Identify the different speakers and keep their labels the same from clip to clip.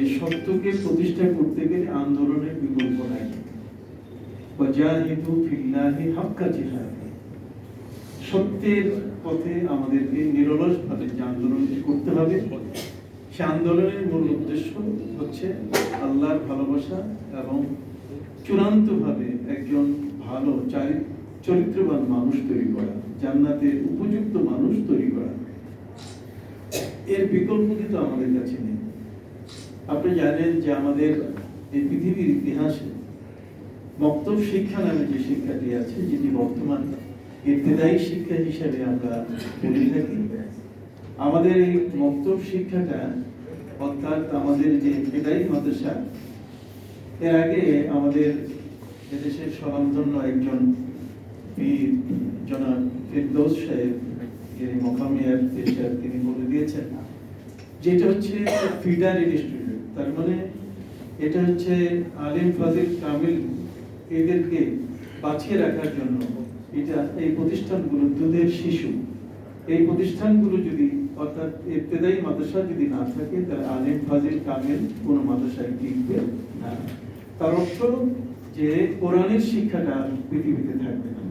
Speaker 1: এই সত্যকে প্রতিষ্ঠা করতে গেলে আন্দোলনের বিকল্প নাই। ওয়াজাহিদু ফিল্লাহি হাক্কা জিহাদি, সত্যের পথে আমাদেরকে নিরলসভাবে যে আন্দোলনটি করতে হবে, সে আন্দোলনের মূল উদ্দেশ্য হচ্ছে আল্লাহর ভালোবাসা এবং চূড়ান্তভাবে একজন ভালো চরিত্রবান মানুষ তৈরি করা, জান্নাতের উপযুক্ত মানুষ তৈরি করা। এর বিকল্প কিন্তু আমাদের কাছে নেই। আপনি জানেন যে আমাদের এই পৃথিবীর ইতিহাসে মক্তব শিক্ষা নামে যে শিক্ষাটি আছে, যেটি বর্তমান ইবতিদায়ী শিক্ষা হিসেবে আমরা বলে থাকি, আমাদের এই মক্তব শিক্ষাটা অর্থাৎ আমাদের যে ইবতিদায়ী মাদ্রাসা, এর আগে আমাদের এদেশের স্বনামধন্য একজন পীর জনাব ফিরদৌস সাহেব এর মকামিয়ার পেশার তিনি বলে দিয়েছেন, যেটা হচ্ছে ফিডার ইনস্টিটিউট। তার মানে এটা হচ্ছে আলিম ফাজিল কামিল এদেরকে বাঁচিয়ে রাখার জন্য এটা এই প্রতিষ্ঠানগুলো দুধের শিশু। এই প্রতিষ্ঠানগুলো যদি অর্থাৎ ইবতিদায়ী মাদ্রাসা যদি না থাকে, তাহলে আলিম ফাজিল কামিল কোনো মাদ্রাসায় টিকবে না। তার অর্থ যে কোরআনের শিক্ষাটা পৃথিবীতে থাকবে না।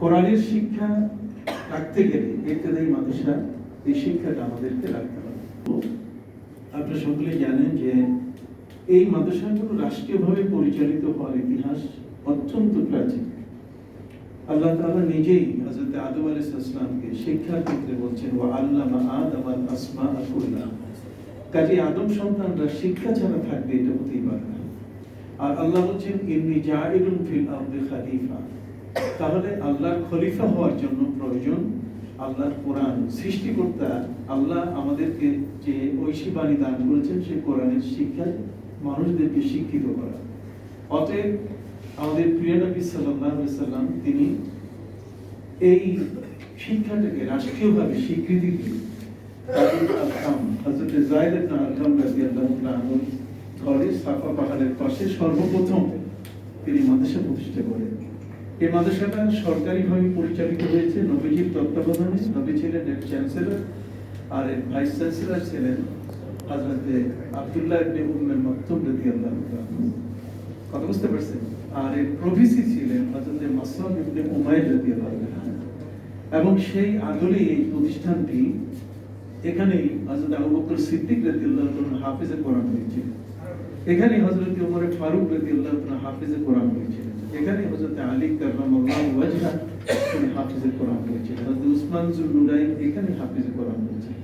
Speaker 1: কোরআনের শিক্ষা রাখতে গেলে ইবতিদায়ী মাদ্রাসা এই শিক্ষাটা আমাদেরকে রাখতে হবে। আপনারা সকলে জানেন যে এই মাদ্রাসাগুলো রাষ্ট্রীয়ভাবে পরিচালিত হওয়ার ইতিহাস অত্যন্ত প্রাচীন। আল্লাহ তাআলা নিজেই হযরত আদম আলাইহিস সালামকে শিক্ষার ক্ষেত্রে বলছেন, ওয়া আল্লামা আদামাল আসমাআ কুল্লাহা। কাজে আদম সন্তানরা শিক্ষা ছাড়া থাকবে এটা হতেই পারে না। আর আল্লাহ বলছেন, ইন্নী জাইলুন ফিল আরদি খলিফা। তাহলে আল্লাহর খলিফা হওয়ার জন্য প্রয়োজন আল্লাহর কোরআন। সৃষ্টিকর্তা আল্লাহ আমাদেরকে যে ঐশী বাণী দান করেছেন, সেই কোরআনের শিক্ষায় মানুষদেরকে শিক্ষিত করা। অতএব আমাদের প্রিয় নবী সাল্লাল্লাহু আলাইহি ওয়াসাল্লাম তিনি এই শিক্ষাটাকে রাষ্ট্রীয়ভাবে স্বীকৃতি দিয়ে হযরত যায়েদ ইবনে আরকাম রাদিয়াল্লাহু তাআলা আনহু ঘরে সাফা পাহাড়ের পাশে সর্বপ্রথম তিনি মাদ্রাসা প্রতিষ্ঠা করেন। এই মাদ্রাসাটা সরকারিভাবে পরিচালিত হয়েছে নবীজির তত্ত্বাবধানে। নবী ছিলেন এর চ্যান্সেলর, আর এর ভাইস চ্যান্সেলর ছিলেন হযরত আব্দুল্লাহ ইবনে উম্মে মাকতুম রাদিয়াল্লাহু তাআলা। কথা বুঝতে পারছেন? আর এর প্রভিসি ছিলেন হযরত মাসউদ ইবনে উমাইর রাদিয়াল্লাহু তাআলা। এবং সেই আদলে এই প্রতিষ্ঠানটি এখানেই হযরত আবু বকর সিদ্দিক রাদিয়াল্লাহু তাআলা হাফেজে কোরআন হয়েছিল। এখানে হযরত ওমর ফারুক রাদিয়াল্লাহু তাআলা হাফেজে কোরআন হয়েছিল। এখানে হযরত আলী কাররামাল্লাহু ওয়াজহা তিনি হাফেজে কোরআন হয়েছিল। হযরত উসমান যুন্নুরাইন এখানে হাফেজে কোরআন হয়েছিল।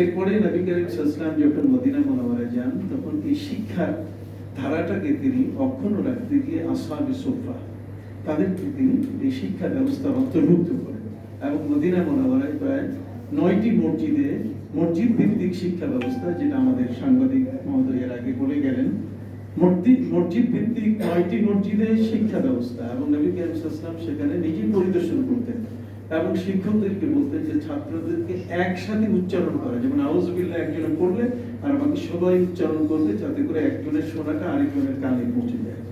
Speaker 1: এরপরে নবী করিম সাল্লাল্লাহু আলাইহি ওয়াসাল্লাম যখন মদিনা মুনাওয়ারায় যান, তখন এই শিক্ষার ধারাটাকে তিনি অক্ষুণ্ণ রাখতে গিয়ে আসহাবে সুফফা তাদেরকে তিনি এই শিক্ষা ব্যবস্থার অন্তর্ভুক্ত করেন। এবং মদিনা মুনাওয়ারায় প্রায় 9টি মসজিদ ভিত্তিক শিক্ষা ব্যবস্থা, যেটা আমাদের সাংবাদিক মহোদয়ের আগে বলে গেলেন, মসজিদ ভিত্তিক 9টি মসজিদে শিক্ষা ব্যবস্থা। এবং নবী করিম সাল্লাল্লাহু আলাইহি ওয়াসাল্লাম সেখানে নিজেই পরিদর্শন করতেন এবং শিক্ষকদেরকে বলতেন যে ছাত্রদেরকে একসাথে উচ্চারণ করা, যেমন আউযুবিল্লাহ একজনে পড়লে আর বাকি সবাই উচ্চারণ করবে, যাতে করে একজনের শোনাটা আরেকজনের কানে পৌঁছে যায়।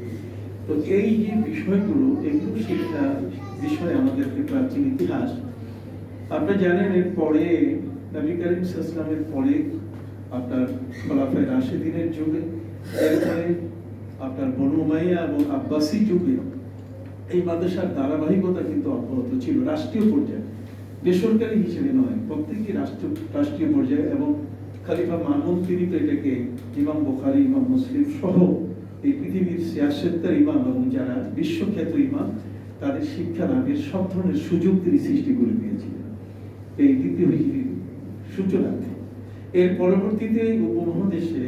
Speaker 1: তো এই যে বিষয়গুলো, এগুলো শিক্ষা বিষয়ে আমাদের প্রাচীন ইতিহাস। আপনারা জানেন এর পরে নবী করিম সাল্লাল্লাহু আলাইহি ওয়াসাল্লামের পরে আপনার খোলাফায়ে রাশিদিনের যুগে, এরপরে আপনার বনু উমাইয়া এবং আব্বাসী যুগে এই মাদ্রাসার ধারাবাহিকতা কিন্তু অব্যাহত ছিল রাষ্ট্রীয় পর্যায়ে, বেসরকারি হিসেবে নয়, প্রত্যেকই রাষ্ট্রীয় পর্যায়ে। এবং খলিফা মামুন তিনি তো এটাকে ইমাম বুখারী, ইমাম মুসলিম সহ এই পৃথিবীর সিয়াসেত্তার ইমাম এবং যারা বিশ্বখ্যাত ইমাম, তাদের শিক্ষা লাভের সব ধরনের সুযোগ তিনি সৃষ্টি করে দিয়েছিলেন এই দ্বিতীয় হিজরির সূচনাতে। এর পরবর্তীতে উপমহাদেশে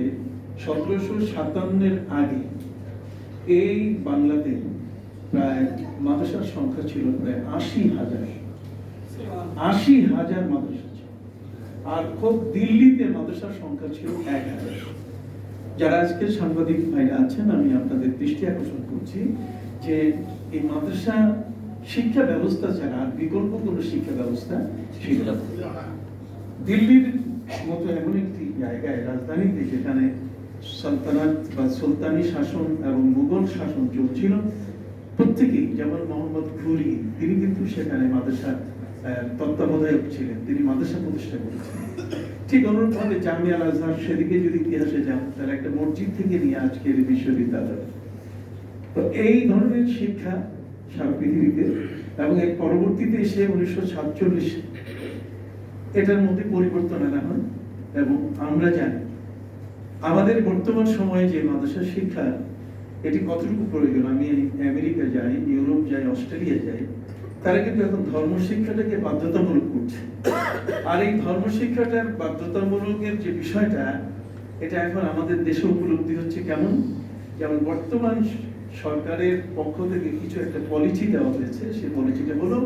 Speaker 1: 1757-এর আগে এই বাংলাতে প্রায় মাদ্রাসার সংখ্যা ছিল প্রায় 80,000 মাদ্রাসা ছিল। আর খুব দিল্লিতে মাদ্রাসার সংখ্যা ছিল 1000। যারা আজকের সাংবাদিক ভাইরা আছেন, আমি আপনাদের দৃষ্টি আকর্ষণ করছি যে এই মাদ্রাসা শিক্ষা ব্যবস্থা ছাড়া আর বিকল্প কোনো শিক্ষা ব্যবস্থা ছিল না। দিল্লির মতো এমন একটি জায়গায়, রাজধানীতে, যেখানে সালতানাত বা সুলতানি শাসন এবং মুঘল শাসন চলছিল, প্রত্যেকেই, যেমন মোহাম্মদ ঘুরি তিনি কিন্তু সেখানে মাদ্রাসা তত্ত্বাবধায়ক ছিলেন, তিনি মাদ্রাসা প্রতিষ্ঠা করেছিলেন। ঠিক অনুরূপভাবে জামিয়া আল আজহার সেদিকে যদি ইতিহাসে যান তাহলে একটা মসজিদ থেকে নিয়ে আজকের বিশ্ববিদ্যালয়। তো এই ধরনের শিক্ষা সারা পৃথিবীতে, এবং এর পরবর্তীতে এসে 1947 এটার মধ্যে পরিবর্তন আনা হয়। এবং আমরা জানি আমাদের বর্তমান সময়ে যে মাদ্রাসা শিক্ষা এটি কতটুকু প্রয়োজন। আমি আমেরিকা যাই, ইউরোপ যাই, অস্ট্রেলিয়া যাই, তারা কিন্তু এখন ধর্ম শিক্ষাটাকে বাধ্যতামূলক করছে। আর এই ধর্ম শিক্ষাটার বাধ্যতামূলকের যে বিষয়টা, এটা এখন আমাদের দেশে উপলব্ধি হচ্ছে কেমন, যেমন বর্তমান সরকারের পক্ষ থেকে কিছু একটা পলিসি দেওয়া হয়েছে। সেই পলিসিটা হলো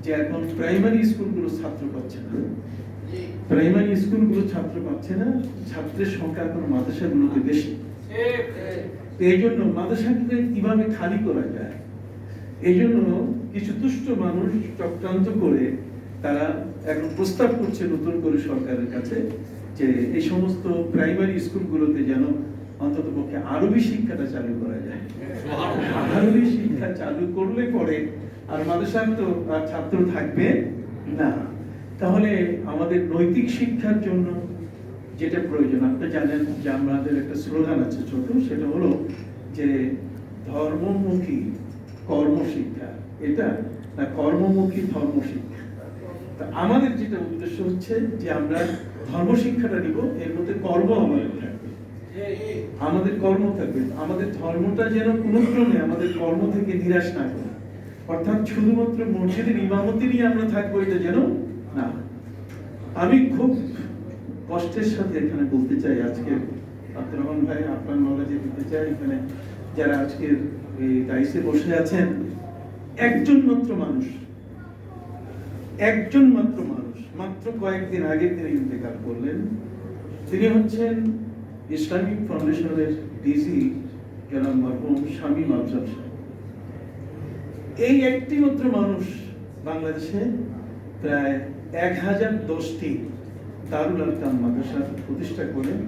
Speaker 1: যে এখন প্রাইমারি স্কুলগুলো ছাত্র পাচ্ছে না, প্রাইমারি স্কুলগুলো ছাত্র পাচ্ছে না, ছাত্রের সংখ্যা এখন মাদ্রাসাগুলোতে বেশি। এই জন্য মাদ্রাসাকে কিভাবে খালি করা যায়, এই জন্য কিছু দুষ্ট মানুষ চক্রান্ত করে তারা এখন প্রস্তাব করছে নতুন করে সরকারের কাছে যে এই সমস্ত প্রাইমারি স্কুলগুলোতে যেন অন্তত পক্ষে আরবি শিক্ষাটা চালু করা যায়। আরবি শিক্ষা চালু করলে পরে আর মাদ্রাসার তো আর ছাত্র থাকবে না। তাহলে আমাদের নৈতিক শিক্ষার জন্য যেটা প্রয়োজন, আপনি জানেন যে আমাদের একটা স্লোগান আছে ছোট, সেটা হলো যে ধর্মমুখী কর্মশিক্ষা, এটা না কর্মমুখী ধর্মশিক্ষা। তা আমাদের যেটা উদ্দেশ্য হচ্ছে যে আমরা ধর্মশিক্ষাটা নিব, এর মধ্যে কর্ম আমাদের থাকবে, আমাদের কর্ম থাকবে। আমাদের ধর্মটা যেন কোনো ক্রমে আমাদের কর্ম থেকে নিরাশ না করে, অর্থাৎ শুধুমাত্র মসজিদের ইমামতি নিয়ে আমরা থাকবো এটা যেন না। আমি খুব কষ্টের সাথে এখানে বলতে চাই, আজকে আব্দুর রহমান ভাই আপনার নলেজে দিতে চাই, এখানে যারা আজকের এই দায়িত্বে বসে আছেন, একজন মাত্র মানুষ মাত্র কয়েকদিন আগে তিনি ইন্তেকাল করলেন। তিনি হচ্ছেন ইসলামিক ফাউন্ডেশনের ডিজি জনাব মরহুম শামীম আফজাল সাহেব। এই একটি মাত্র মানুষ বাংলাদেশে প্রায় 1010টি দারুল আরকাম মাদ্রাসা প্রতিষ্ঠা করেন।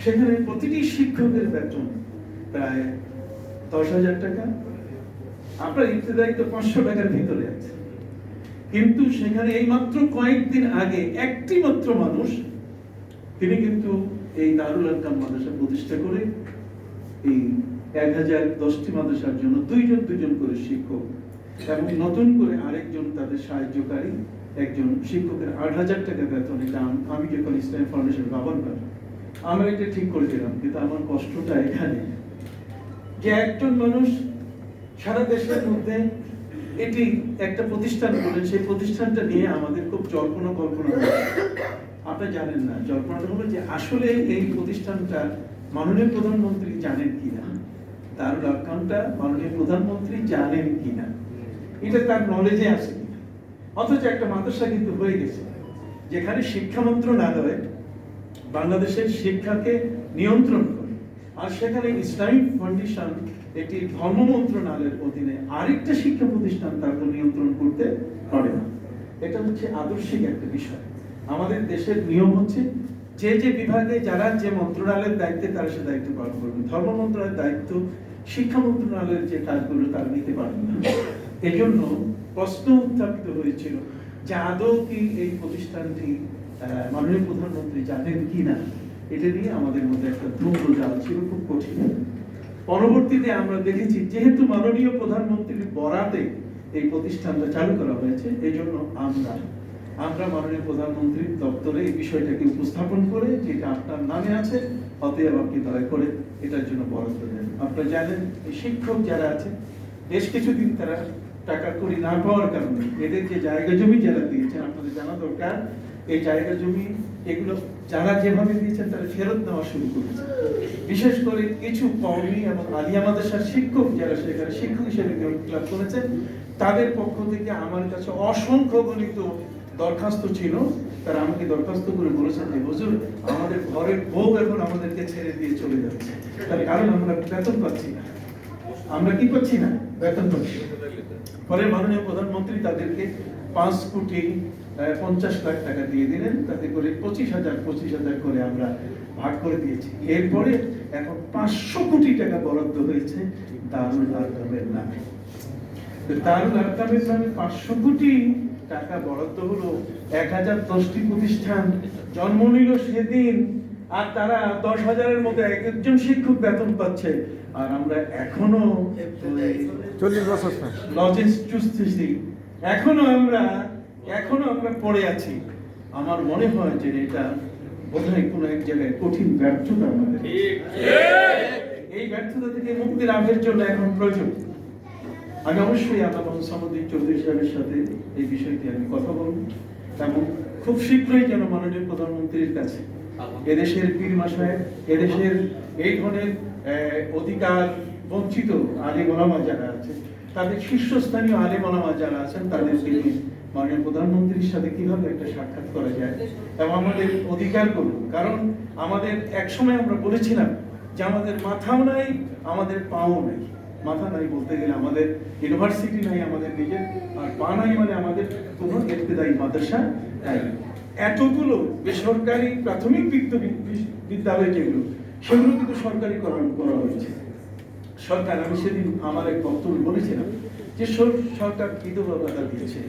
Speaker 1: সেখানে প্রতিটি শিক্ষকের বেতন প্রায় 10,000 টাকা, আপনার ইবতেদায়ী তো 500 টাকার ভিতরে আছে। কিন্তু সেখানে এই মাত্র কয়েকদিন আগে একটি মাত্র মানুষ, তিনি কিন্তু এই দারুল আরকাম মাদ্রাসা প্রতিষ্ঠা করে এই 1010টি মাদ্রাসার জন্য দুইজন করে শিক্ষক এবং নতুন করে আরেকজন তাদের সাহায্যকারী একজন শিক্ষকের 8,000 টাকা বেতন। এটা আমি যখন ইসলামিক ফাউন্ডেশন গভর্নর, আমরা এটা ঠিক করে দিলাম। কিন্তু আমার কষ্টটা এখানে যে একজন মানুষ সারা দেশের মধ্যে এটি একটা প্রতিষ্ঠান করেন, সেই প্রতিষ্ঠানটা নিয়ে আমাদের খুব কল্পনা আপনি জানেন না, জল্পনাটা হলো যে আসলে এই প্রতিষ্ঠানটা মাননীয় প্রধানমন্ত্রী জানেন কিনা, দারুল আরকামটা মাননীয় প্রধানমন্ত্রী জানেন কিনা, এটা তার নলেজে আসে কিনা। অথচ একটা মাদ্রাসা কিন্তু হয়ে গেছে যেখানে শিক্ষা মন্ত্রণালয় বাংলাদেশের শিক্ষাকে নিয়ন্ত্রণ করে, আর সেখানে ইসলামিক ফাউন্ডেশন এটি ধর্ম মন্ত্রণালয়ের অধীনে আরেকটা শিক্ষা প্রতিষ্ঠান তারপর নিয়ন্ত্রণ করতে পারে না। এটা হচ্ছে আদর্শিক একটা বিষয়। আমাদের দেশের নিয়ম হচ্ছে যে যে বিভাগে যারা যে মন্ত্রণালয়ের দায়িত্বে তারা সে দায়িত্ব পালন করবেন। ধর্ম মন্ত্রণালয়ের দায়িত্ব শিক্ষা মন্ত্রণালয়ের যে কাজগুলো তারা নিতে পারেন না। এই জন্য প্রশ্ন উত্থাপিত হয়েছিল যে আদৌ কি এই প্রতিষ্ঠানটি মাননীয় প্রধানমন্ত্রী জানেন কি না, এটা নিয়ে আমাদের মধ্যে একটা দ্বন্দ্ব জাল ছিল, খুব কঠিন। পরবর্তীতে আমরা দেখেছি যেহেতু মাননীয় প্রধানমন্ত্রীর বরাতে এই প্রতিষ্ঠানটা চালু করা হয়েছে, এই জন্য আমরা মাননীয় প্রধানমন্ত্রীর দপ্তরে এই বিষয়টাকে উপস্থাপন করে যেটা আপনার নামে আছে, অতএব আপনি দয়া করে এটার জন্য বরাদ্দ দেন। আপনারা জানেন এই শিক্ষক যারা আছে বেশ কিছুদিন তারা টাকা করি না পাওয়ার কারণে এদের যে জায়গা জমি যারা দিয়েছেন, আপনাদের জানা দরকার এই জায়গা জমি এগুলো যারা যেভাবে দিয়েছেন তারা ফেরত নেওয়া শুরু করেছে। বিশেষ করে কিছু কওমি এবং আলিয়া মাদ্রাসার শিক্ষক যারা সেখানে শিক্ষক হিসেবে নিয়োগ লাভ করেছেন, তাদের পক্ষ থেকে আমার কাছে অসংখ্য গণিত দরখাস্ত ছিল। তারা আমাকে দরখাস্ত করে বলেছেন যে হুজুর আমাদের ঘরের বউ এখন আমাদেরকে ছেড়ে দিয়ে চলে যাচ্ছে, তার কারণ আমরা বেতন পাচ্ছি না। আমরা কি পাচ্ছি না? বেতন পাচ্ছি। পরে মাননীয় প্রধানমন্ত্রী তাদেরকে 5,50,00,000 টাকা দিয়ে দিলেন, তাতে করে 25,000 করে আমরা ভাগ করে দিয়েছি। এরপরে এখন 500 কোটি টাকা বরাদ্দ হয়েছে দারুল আরকামের নামে। দারুল আরকামের নামে 500 কোটি টাকা বরাদ্দ হলো 1010টি প্রতিষ্ঠান জন্ম নিল সেদিন, আর তারা 10,000-এর মধ্যে একজন শিক্ষক বেতন পাচ্ছে, আর আমরা এখনো
Speaker 2: 40 বছর
Speaker 1: লজেন্স চুষতেছি, এখনো আমরা পড়ে আছি। আমার মনে হয় যে এটা বোধহয় কোনো এক জায়গায় কঠিন ব্যর্থতা আমাদের। এই ব্যর্থতা থেকে মুক্তি লাভের জন্য এখন প্রয়োজন। আমি অবশ্যই আল্লাহ সামুদ্রিক চৌধুরী সাহেবের সাথে এই বিষয়টি আমি কথা বলব, এবং খুব শীঘ্রই যেন মাননীয় প্রধানমন্ত্রীর কাছে এদেশের পীর মাসায়েখ, এদেশের এই ধরনের অধিকার বঞ্চিত আলেম ওলামা যারা আছে, তাদের শীর্ষস্থানীয় আলেম ওলামা যারা আছেন, তাদেরকে মাননীয় প্রধানমন্ত্রীর সাথে কিভাবে একটা সাক্ষাৎ করা যায় এবং আমাদের অধিকার করব। কারণ আমাদের একসময় আমরা বলেছিলাম যে আমাদের মাথাও নাই, আমাদের পাও নাই। মাথা নাই বলতে গেলে আমাদের ইউনিভার্সিটি নাই আমাদের নিজের, আর পা নাই মানে আমাদের কোনো ইবতেদায়ী মাদ্রাসা নাই। এতগুলো বেসরকারি প্রাথমিক বিদ্যালয় যেগুলো, সেগুলো কিন্তু সরকারিকরণ করা হয়েছে। সরকার, আমি সেদিন আমার এক বক্তব্য বলেছিলাম যে সরকার বিধবা ভাতা দিচ্ছে,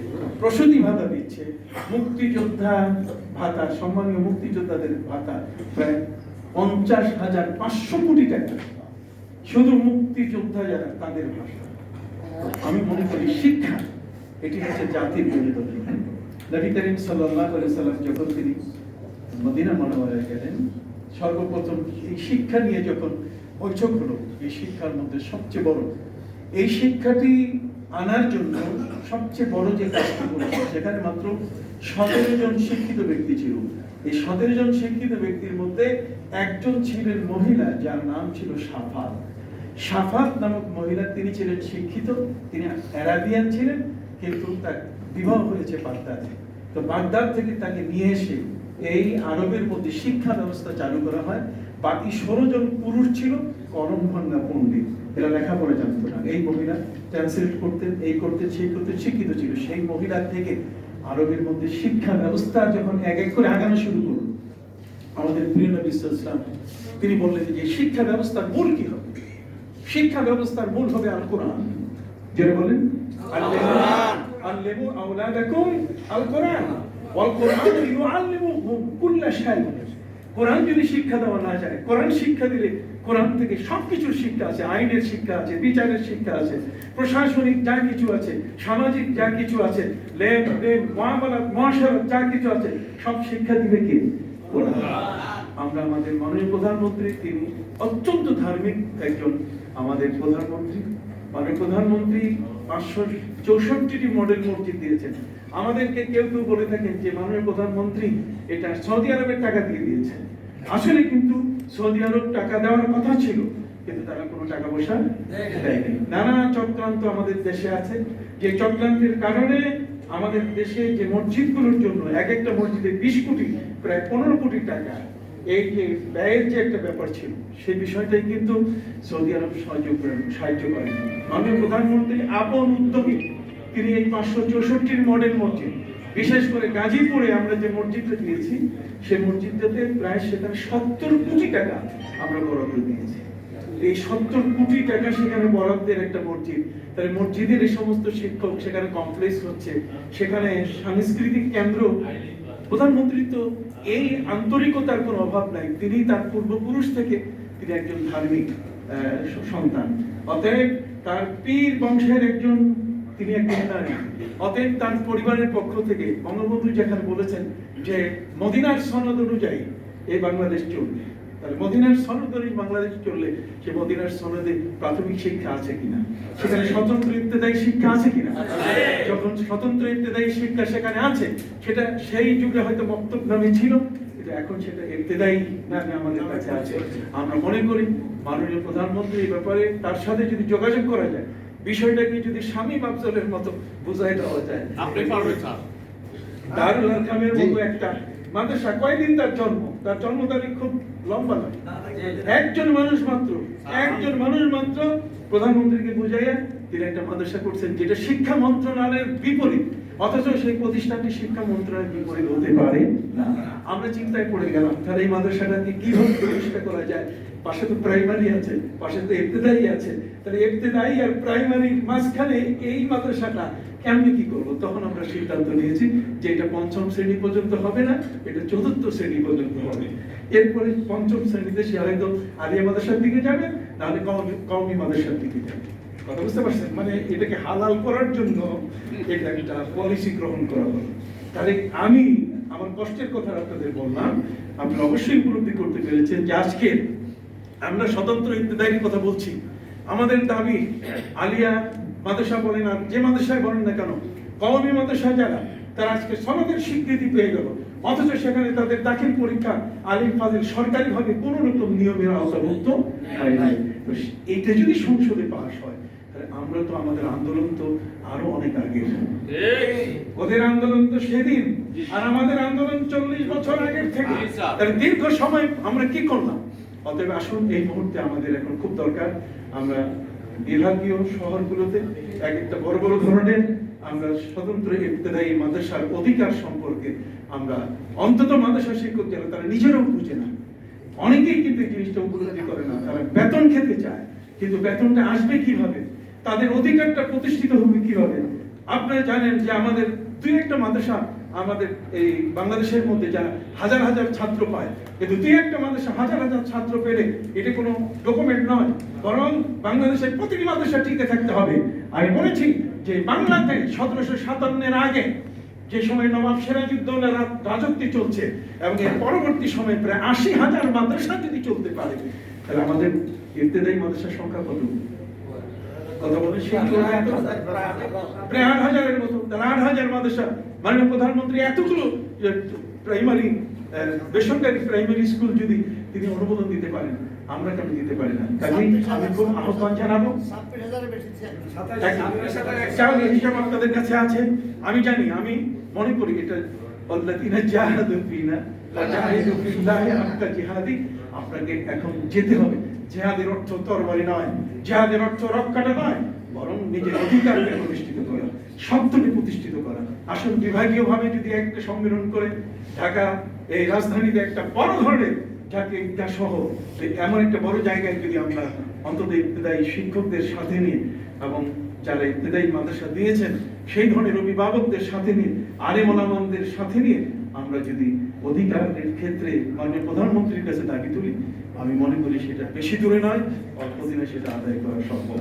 Speaker 1: প্রসূতি ভাতা দিচ্ছে, মুক্তিযোদ্ধা ভাতা, সম্মানীয় মুক্তিযোদ্ধাদের ভাতা প্রায় 50,500 কোটি টাকা শুধু মুক্তিযোদ্ধা যারা তাদের ভাষা। আমি মনে করি শিক্ষা এটি হচ্ছে জাতির মেরুদণ্ড। নবী করিম সাল্লাল্লাহু আলাইহি সাল্লাম যখন তিনি মদিনা মুনাওয়ারায় গেলেন, সর্বপ্রথম এই শিক্ষা নিয়ে যখন বৈঠক হলো, এই শিক্ষার মধ্যে সবচেয়ে বড় এই শিক্ষাটি আনার জন্য সবচেয়ে বড় যে কাজটি করেছে, সেখানে মাত্র 17 জন শিক্ষিত ব্যক্তি ছিল। এই 17 জন শিক্ষিত ব্যক্তির মধ্যে একজন ছিলেন মহিলা, যার নাম ছিল সাফাত। সাফাত নামক মহিলা, তিনি ছিলেন শিক্ষিত, তিনি আরাবিয়ান ছিলেন, কিন্তু তার বিবাহ হয়েছে বাগদাদে। তো বাগদাদ থেকে তাকে নিয়ে এসে এই আরবের মধ্যে শিক্ষা ব্যবস্থা চালু করা হয়। বাকি 16 জন পুরুষ ছিল কলম ভাঙ্গা পণ্ডিত, এরা লেখাপড়া জানতো না। এই মহিলা ট্রান্সলেট করতেন, এই করতেন, সেই করতেন, শিক্ষিত ছিল। সেই মহিলা থেকে আরবের মধ্যে শিক্ষা ব্যবস্থা যখন এক এক করে আগানো শুরু করল, আমাদের প্রিয় নবী সাল্লাল্লাহু আলাইহি ওয়াসাল্লাম তিনি বললেন যে শিক্ষা ব্যবস্থার মূল কি হবে? শিক্ষা ব্যবস্থার মূল হবে আল কোরআন। যারা বলেন আল্লিমু আওলাদাকুম আল কোরআন ওয়াল কোরআন ইউআল্লিমুহুম কুল্লা শাই। কোরআন যদি শিক্ষা দেওয়া না যায়, কোরআন শিক্ষা দিলে কোরআন থেকে সবকিছুর শিক্ষা আছে, আইনের শিক্ষা আছে, বিচারের শিক্ষা আছে, প্রশাসনিক যা কিছু আছে, সামাজিক যা কিছু আছে, লেনদেন, মুআমালাত, মুআশারাত যা কিছু আছে, সব শিক্ষা দিবে কে? কোরআন। আমরা আমাদের মাননীয় প্রধানমন্ত্রী, তিনি অত্যন্ত ধার্মিক একজন আমাদের প্রধানমন্ত্রী। মাননীয় প্রধানমন্ত্রী 564টি মডেল মসজিদ দিয়েছেন। আমাদেরকে কেউ কেউ বলে থাকেন যে মাননীয় প্রধানমন্ত্রী এটা সৌদি আরবের টাকা দিয়ে দিয়েছেন। আসলে কিন্তু সৌদি আরব টাকা দেওয়ার কথা ছিল, কিন্তু তারা কোনো টাকা পয়সা দেয়নি। নানা চক্রান্ত আমাদের দেশে আছে, যে চক্রান্তের কারণে আমাদের দেশে যে মসজিদগুলোর জন্য এক একটা মসজিদে 20 কোটি, প্রায় 15 কোটি টাকা এই যে ব্যয়ের যে একটা ব্যাপার ছিল, সেই বিষয়টাই কিন্তু সৌদি আরব সাহায্য করেন। মাননীয় প্রধানমন্ত্রী আপন উদ্যোগে তিনি এই 564 মডেল মসজিদ, বিশেষ করে গাজীপুরে আমরা যে মসজিদটা দিয়েছি, সেই মসজিদটাতে প্রায় সেখানে 70 কোটি টাকা আমরা বরাদ্দ দিয়েছি। এই 70 কোটি টাকা সেখানে বরাদ্দের একটা মসজিদ, তাহলে মসজিদের এই সমস্ত শিক্ষক, সেখানে কমপ্লেক্স হচ্ছে, সেখানে সাংস্কৃতিক কেন্দ্র। প্রধানমন্ত্রী তো এই আন্তরিকতার কোনো অভাব নাই, তিনি তার পূর্বপুরুষ থেকে তিনি একজন ধার্মিক সন্তান, অতএব তার পীর বংশের একজন তিনি একজন নারী। অতএব তার পরিবারের পক্ষ থেকে বঙ্গবন্ধু যেখানে বলেছেন যে মদিনার সনদ অনুযায়ী এই বাংলাদেশ চলবে, তাহলে মদিনার সনদ অনুযায়ী বাংলাদেশ চললে সে মদিনার সনদে প্রাথমিক শিক্ষা আছে কিনা, সেখানে স্বতন্ত্র ইবতেদায়ী শিক্ষা আছে কিনা। যখন স্বতন্ত্র ইবতেদায়ী শিক্ষা সেখানে আছে, সেটা সেই যুগে হয়তো মক্তব নামে ছিল, কিন্তু এখন সেটা ইবতেদায়ী নামে আমাদের কাছে আছে। আমরা মনে করি মাননীয় প্রধানমন্ত্রী এই ব্যাপারে তার সাথে যদি যোগাযোগ করা যায়, বিষয়টাকে যদি শামীম আফজলের মতো বুঝাই দেওয়া যায়, আপনি পারবেন স্যার। দারুল আরকামের মতো একটা মাদ্রাসা, কয়দিন তার জন্ম তারিখ খুব লম্বা নয়, একজন মানুষ মাত্র প্রধানমন্ত্রীকে বুঝাইয়া তিনি একটা মাদ্রাসা করছেন, যেটা শিক্ষা মন্ত্রণালয়ের বিপরীত, অথচ সেই প্রতিষ্ঠানটি শিক্ষা মন্ত্রণালয়ের বিপরীত হতে পারে না। আমরা চিন্তায় পড়ে গেলাম, তাহলে এই মাদ্রাসাটাকে কিভাবে প্রতিষ্ঠা করা যায়,
Speaker 3: পাশে তো প্রাইমারি আছে, পাশে তো ইবতেদায়ী আছে, তাহলে ইবতেদায়ী আর প্রাইমারির মাঝখানে এই মাদ্রাসাটা কেমনি কি করবো? তখন আমরা সিদ্ধান্ত নিয়েছি যে এটা পঞ্চম শ্রেণী পর্যন্ত হবে না, এটা চতুর্থ শ্রেণী পর্যন্ত হবে। এরপরে পঞ্চম শ্রেণীতে সে হয়তো আলিয়া মাদ্রাসার দিকে যাবে, নাহলে কওমি মাদ্রাসার দিকে যাবে। কথা বুঝতে পারছেন? মানে এটাকে হালাল করার জন্য এটা একটা পলিসি গ্রহণ করা হলো। তাহলে আমি আমার কষ্টের কথা আপনাদের বললাম, আপনি অবশ্যই উপলব্ধি করতে পেরেছেন যে আজকে আমরা স্বতন্ত্র ইবতেদায়ীর কথা বলছি। আমাদের দাবি আলিয়া মাদ্রাসা বলেন আর যে মাদ্রাসায় বলেন না কেন, কওমি মাদ্রাসা যারা, তারা আজকে সনদের স্বীকৃতি পেয়ে গেল, অথচ সেখানে তাদের দাখিল পরীক্ষা আলিম ফাজিল সরকারিভাবে কোনো রকম নিয়মের আওতাভুক্ত হয় নাই। তো এইটা যদি সংসদে পাস হয়, তাহলে আমরা তো আমাদের আন্দোলন তো আরো অনেক আগে। ওদের আন্দোলন তো সেদিন, আর আমাদের আন্দোলন 40 বছর আগের থেকে। তাহলে দীর্ঘ সময় আমরা কি করলাম? অতএব আসুন, এই মুহূর্তে আমাদের এখন খুব দরকার আমরা বিভাগীয় শহরগুলোতে এক একটা বড় বড় ধরনের আমরা স্বতন্ত্র ইবতেদায়ী মাদ্রাসার অধিকার সম্পর্কে আমরা অন্তত মাদ্রাসা শিক্ষক যারা তারা নিজেরাও বুঝে না, অনেকেই কিন্তু এই জিনিসটা উপলব্ধি করে না। তারা বেতন খেতে চায়, কিন্তু বেতনটা আসবে কিভাবে, তাদের অধিকারটা প্রতিষ্ঠিত হবে কিভাবে? আপনারা জানেন যে আমাদের দুই একটা মাদ্রাসা আমাদের এই বাংলাদেশের মধ্যে যারা হাজার হাজার ছাত্র পায়, কিন্তু দুই একটা মাদ্রাসা হাজার হাজার ছাত্র পেলে এটা কোনো ডকুমেন্ট নয়, বরং বাংলাদেশের প্রতিটি মাদ্রাসা টিকে থাকতে হবে। আমি বলেছি যে বাংলাতে 1757-এর আগে যে সময় নবাব সিরাজউদ্দৌলার রাজত্ব চলছে এবং এর পরবর্তী সময়ে প্রায় 80,000 মাদ্রাসা যদি চলতে পারে, তাহলে আমাদের ইবতেদায়ী মাদ্রাসার সংখ্যা কত? কথা বলে প্রায় 8,000-এর মতো। তাহলে 8,000 মাদ্রাসা, মাননীয় প্রধানমন্ত্রী এতগুলো প্রাইমারি বেসরকারি প্রাইমারি স্কুল যদি তিনি অনুমোদন দিতে পারেন, আমরা কেন দিতে পারি না? কাজেই আমি খুব আহ্বান জানাবো, হিসাব আপনাদের কাছে আছে, আমি জানি, আমি মনে করি এটা আল্লাযীনা জাহাদু ফিনা ওয়াজাহিদু ফিল্লাহি হাক্কা জিহাদি। আপনাকে এখন যেতে হবে। জিহাদের অর্থ তরবারি নয়, জিহাদের অর্থ রক্ষাটা নয়, বরং নিজের অধিকারকে প্রতিষ্ঠিত করা, সত্যকে প্রতিষ্ঠিত করা। আসুন বিভাগীয় ভাবে যদি একটা সম্মেলন করে ঢাকা এই রাজধানীতে একটা বড় ধরনের যাকে ঈদগাহ সহ এমন একটা বড় জায়গায় যদি আমরা অন্তত ইবতেদায়ী শিক্ষকদের সাথে নিয়ে এবং যারা ইবতেদায়ী মাদ্রাসা দিয়েছেন সেই ধরনের অভিভাবকদের সাথে নিয়ে, আলেম ওলামাদের সাথে নিয়ে আমরা যদি অধিকারের ক্ষেত্রে মাননীয় প্রধানমন্ত্রীর কাছে দাবি তুলি, আমি মনে করি সেটা বেশি দূরে নয়, অল্প দিনে সেটা আদায় করা সম্ভব।